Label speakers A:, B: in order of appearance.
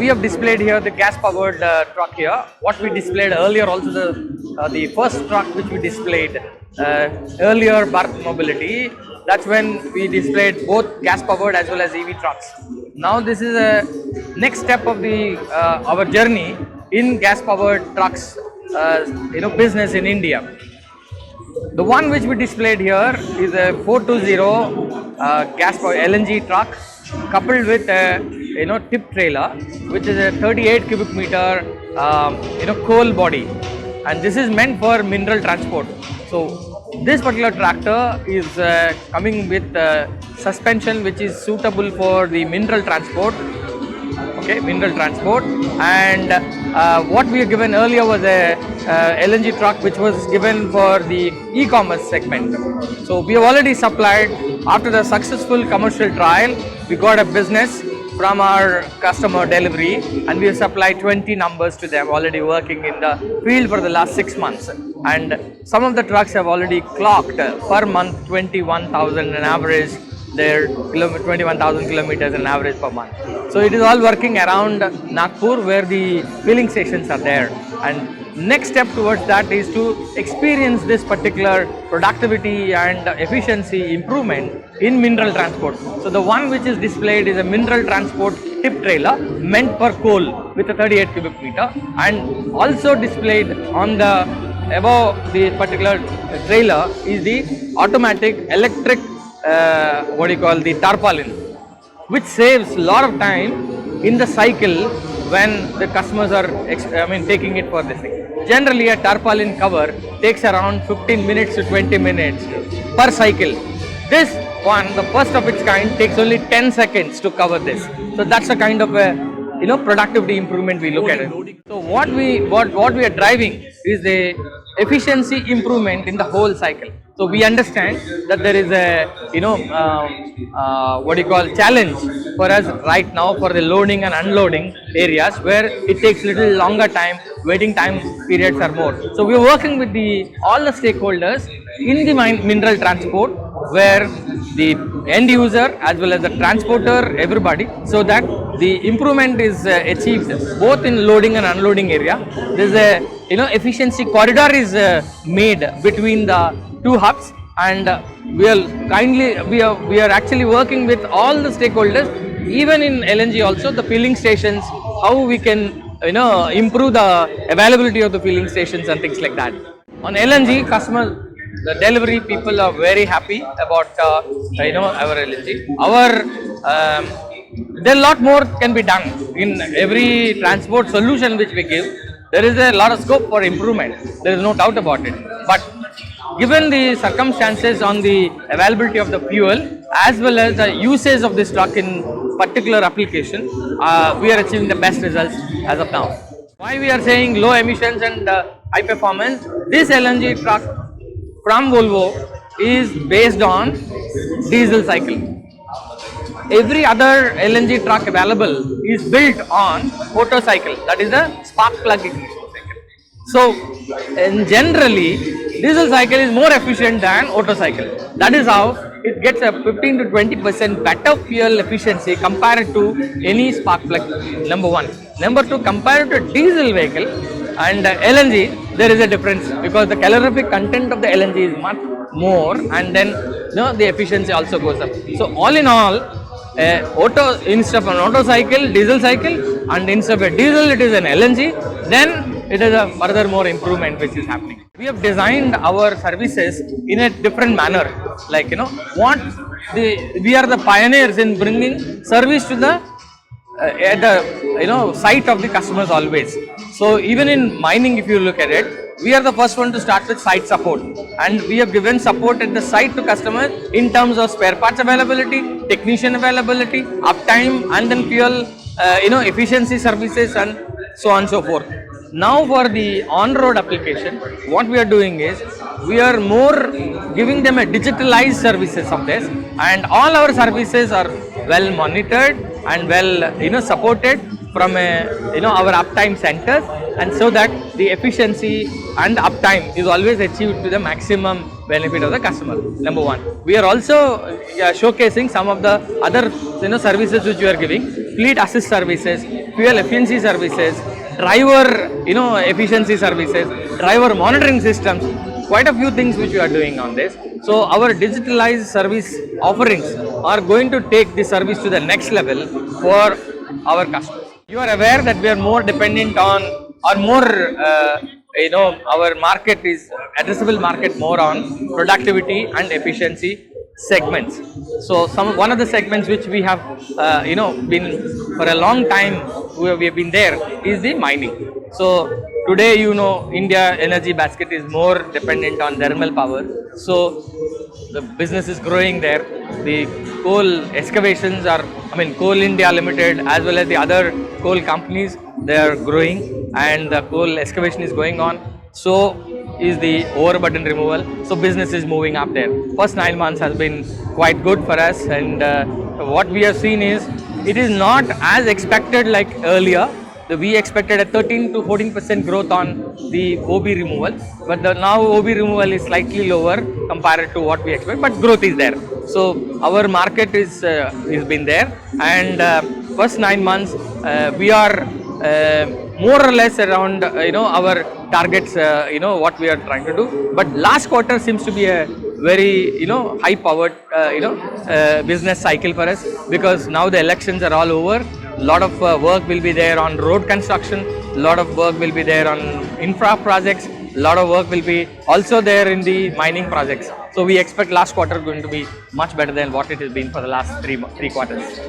A: we have displayed here the gas powered truck here. What we displayed earlier also, the first truck which we displayed earlier, Bharat Mobility, that's when we displayed both gas powered as well as EV trucks. Now this is a next step of the our journey in gas powered trucks business in India. The one which we displayed here is a 420 gas powered LNG truck coupled with a tip trailer, which is a 38 cubic meter coal body, and this is meant for mineral transport. So this particular tractor is coming with suspension which is suitable for the mineral transport. Okay, mineral transport. And what we have given earlier was a LNG truck which was given for the e-commerce segment. So we have already supplied, after the successful commercial trial, we got a business from our customer delivery, and we have supplied 20 numbers to them, already working in the field for the last 6 months. And some of the trucks have already clocked per month 21,000 on average, their 21,000 kilometers on average per month. So it is all working around Nagpur, where the filling stations are there. And next step towards that is to experience this particular productivity and efficiency improvement in mineral transport. So the one which is displayed is a mineral transport tip trailer meant for coal with a 38 cubic meter, and also displayed on the above the particular trailer is the automatic electric the tarpaulin, which saves a lot of time in the cycle when the customers are taking it for this thing. Generally a tarpaulin cover takes around 15 minutes to 20 minutes per cycle. This one, the first of its kind, takes only 10 seconds to cover this. So that's a kind of a productivity improvement we look at it. So what we are driving is the efficiency improvement in the whole cycle. So we understand that there is a challenge for us right now for the loading and unloading areas, where it takes little longer time, waiting time periods are more. So we are working with all the stakeholders in the mineral transport, where the end user as well as the transporter, everybody, so that the improvement is achieved both in loading and unloading area. There is a efficiency corridor is made between the two hubs, and we are actually working with all the stakeholders, even in LNG also, the filling stations, how we can improve the availability of the filling stations and things like that. On LNG, customers, the delivery people are very happy about our LNG. There a lot more can be done in every transport solution which we give. There is a lot of scope for improvement. There is no doubt about it. But given the circumstances on the availability of the fuel as well as the usage of this truck in particular application, we are achieving the best results as of now. Why we are saying low emissions and high performance? This LNG truck from Volvo is based on diesel cycle. Every other LNG truck available is built on Otto cycle, that is a spark plug ignition cycle. So, generally, diesel cycle is more efficient than Otto cycle. That is how it gets a 15 to 20% better fuel efficiency compared to any spark plug, number one. Number two, compared to diesel vehicle and LNG, there is a difference, because the calorific content of the LNG is much more, and then the efficiency also goes up. So, all in all, instead of an Otto cycle, diesel cycle, and instead of a diesel, it is an LNG, then it is a further more improvement which is happening. We have designed our services in a different manner, like we are the pioneers in bringing service to the at the site of the customers always. So even in mining, if you look at it, we are the first one to start with site support, and we have given support at the site to customers in terms of spare parts availability, technician availability, uptime, and then fuel efficiency services, and so on and so forth. Now for the on-road application, what we are doing is we are more giving them a digitalized services of this, and all our services are well monitored and well supported from our uptime centers, and so that the efficiency and uptime is always achieved to the maximum benefit of the customer. Number one, we are also showcasing some of the other services which we are giving: fleet assist services, fuel efficiency services, driver efficiency services, driver monitoring systems, quite a few things which we are doing on this. So our digitalized service offerings are going to take the service to the next level for our customers. You are aware that we are more dependent on, or more, our market is addressable market more on productivity and efficiency segments. So one of the segments which we have, been for a long time, we have been there, is the mining. So today, India energy basket is more dependent on thermal power. So the business is growing there. The coal excavations are, Coal India Limited as well as the other coal companies, they are growing, and the coal excavation is going on. So is the overburden removal. So business is moving up there. First 9 months has been quite good for us, and what we have seen is it is not as expected like earlier. We expected a 13 to 14% growth on the OB removal, but now OB removal is slightly lower compared to what we expect, but growth is there. So our market is been there, and first 9 months we are more or less around our targets, what we are trying to do. But last quarter seems to be a very high powered business cycle for us, because now the elections are all over. Lot of work will be there on road construction, lot of work will be there on infra projects, lot of work will be also there in the mining projects. So we expect last quarter going to be much better than what it has been for the last three quarters.